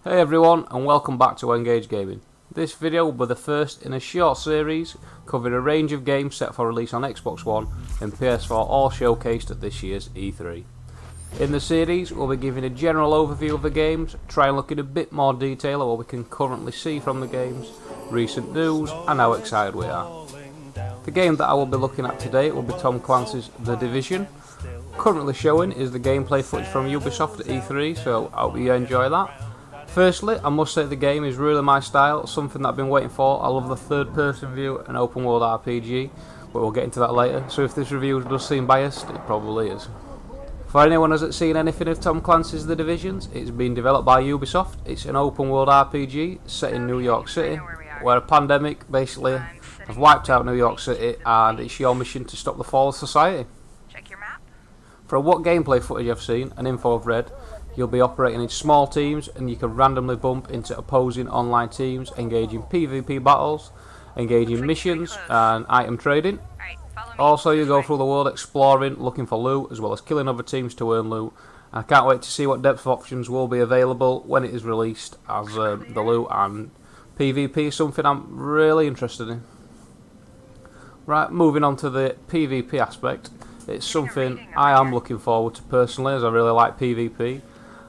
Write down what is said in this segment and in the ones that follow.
Hey everyone, and welcome back to Engage Gaming. This video will be the first in a short series covering a range of games set for release on Xbox One and PS4, all showcased at this year's E3. In the series, we'll be giving a general overview of the games, try and look in a bit more detail at what we can currently see from the games, recent news, and how excited we are. The game that I will be looking at today will be Tom Clancy's The Division. Currently showing is the gameplay footage from Ubisoft at E3, so I hope you enjoy that. Firstly, I must say the game is really my style, something that I've been waiting for. I love the third person view and open world RPG, but we'll get into that later. So if this review does seem biased, it probably is. For anyone who hasn't seen anything of Tom Clancy's The Divisions, it's been developed by Ubisoft. It's an open world RPG set in New York City, where a pandemic basically has wiped out New York City, and it's your mission to stop the fall of society. From what gameplay footage I've seen and info I've read, you'll be operating in small teams and you can randomly bump into opposing online teams, engaging PvP battles, engaging missions and item trading. Also, you go through the world exploring, looking for loot, as well as killing other teams to earn loot. I can't wait to see what depth of options will be available when it is released, as the loot and PvP is something I'm really interested in. Right, moving on to the PvP aspect. It's something I am looking forward to personally, as I really like PvP.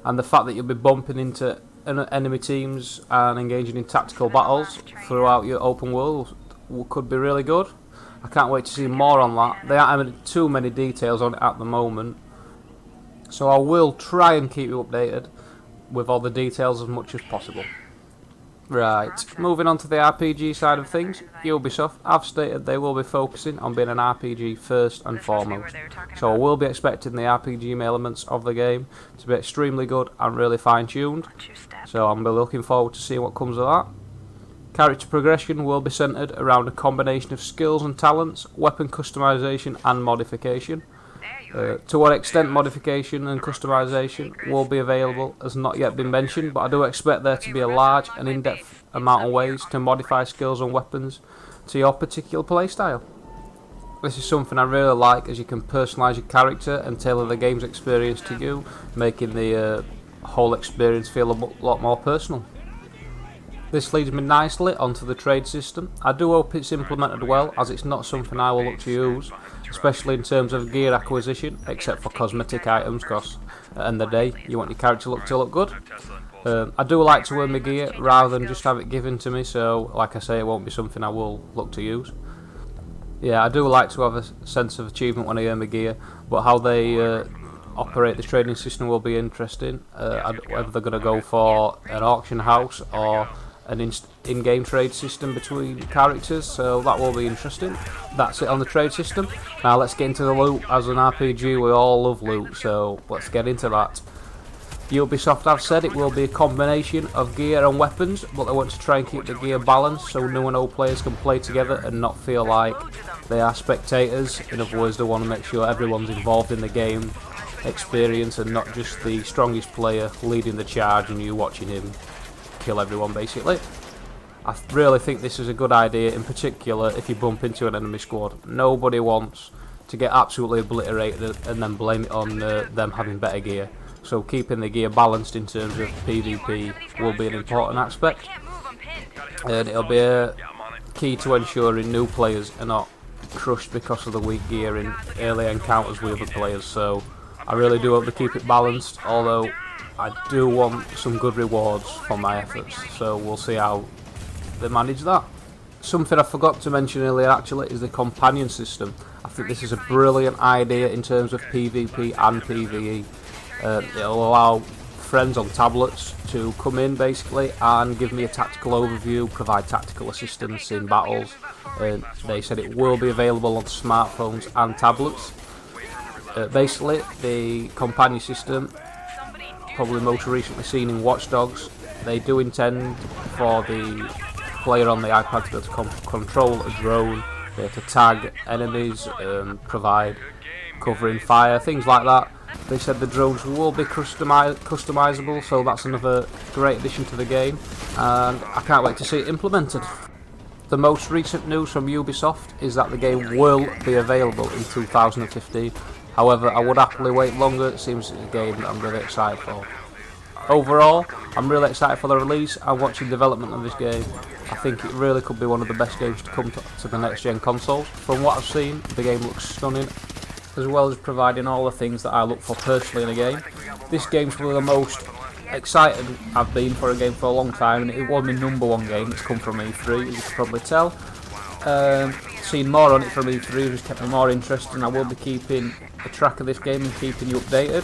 And the fact that you'll be bumping into enemy teams and engaging in tactical battles throughout your open world could be really good. I can't wait to see more on that. They aren't having too many details on it at the moment, so I will try and keep you updated with all the details as much as possible. Right, moving on to the RPG side of things, Ubisoft have stated they will be focusing on being an RPG first and foremost, so I will be expecting the RPG elements of the game to be extremely good and really fine-tuned, so I'm looking forward to seeing what comes of that. Character progression will be centred around a combination of skills and talents, weapon customization and modification. To what extent modification and customization will be available has not yet been mentioned, but I do expect there to be a large and in-depth amount of ways to modify skills and weapons to your particular playstyle. This is something I really like, as you can personalise your character and tailor the game's experience to you, making the whole experience feel a lot more personal. This leads me nicely onto the trade system. I do hope it's implemented well, as it's not something I will look to use, especially in terms of gear acquisition, except for cosmetic items, because at the end of the day, you want your character to look good. I do like to earn my gear rather than just have it given to me, so like I say, it won't be something I will look to use. Yeah, I do like to have a sense of achievement when I earn my gear, but how they operate the trading system will be interesting, whether they're going to go for an auction house or an in-game trade system between characters, so that will be interesting. That's it on the trade system. Now let's get into the loot. As an RPG, we all love loot, so let's get into that. Ubisoft have said it will be a combination of gear and weapons, but they want to try and keep the gear balanced so new and old players can play together and not feel like they are spectators. In other words, they want to make sure everyone's involved in the game experience and not just the strongest player leading the charge and you watching him kill everyone, basically. I really think this is a good idea, in particular if you bump into an enemy squad. Nobody wants to get absolutely obliterated and then blame it on them having better gear. So keeping the gear balanced in terms of PvP will be an important aspect, and it'll be a key to ensuring new players are not crushed because of the weak gear in early encounters with other players. So I really do hope to keep it balanced, although I do want some good rewards for my efforts, so we'll see how they manage that. Something I forgot to mention earlier actually is the companion system. I think this is a brilliant idea in terms of PvP and PvE. It'll allow friends on tablets to come in basically and give me a tactical overview, provide tactical assistance in battles. They said it will be available on smartphones and tablets. Basically, the companion system, probably most recently seen in Watch Dogs, they do intend for the player on the iPad to be able to control a drone, to tag enemies, provide covering fire, things like that. They said the drones will be customizable, so that's another great addition to the game, and I can't wait to see it implemented. The most recent news from Ubisoft is that the game will be available in 2015. However, I would happily wait longer. It seems it's a game that I'm really excited for. Overall, I'm really excited for the release and watching development of this game. I think it really could be one of the best games to come to the next gen consoles. From what I've seen, the game looks stunning, as well as providing all the things that I look for personally in a game. This game's one of the most excited I've been for a game for a long time, and it was my #1 game that's come from E3, as you can probably tell. Seeing more on it from E3 has kept me more interested, and I will be keeping a track of this game and keeping you updated.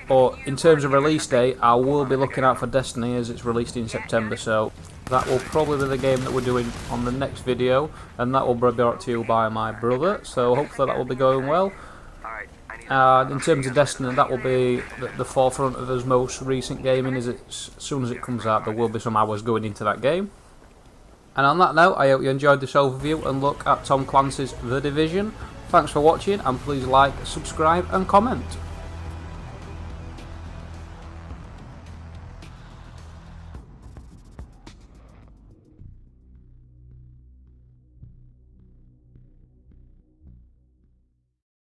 But in terms of release date, I will be looking out for Destiny as it's released in September, so that will probably be the game that we're doing on the next video, and that will be brought to you by my brother, so hopefully that will be going well. In terms of Destiny, that will be the forefront of his most recent gaming, as soon as it comes out there will be some hours going into that game. And on that note, I hope you enjoyed this overview and look at Tom Clancy's The Division. Thanks for watching, and please like, subscribe and comment.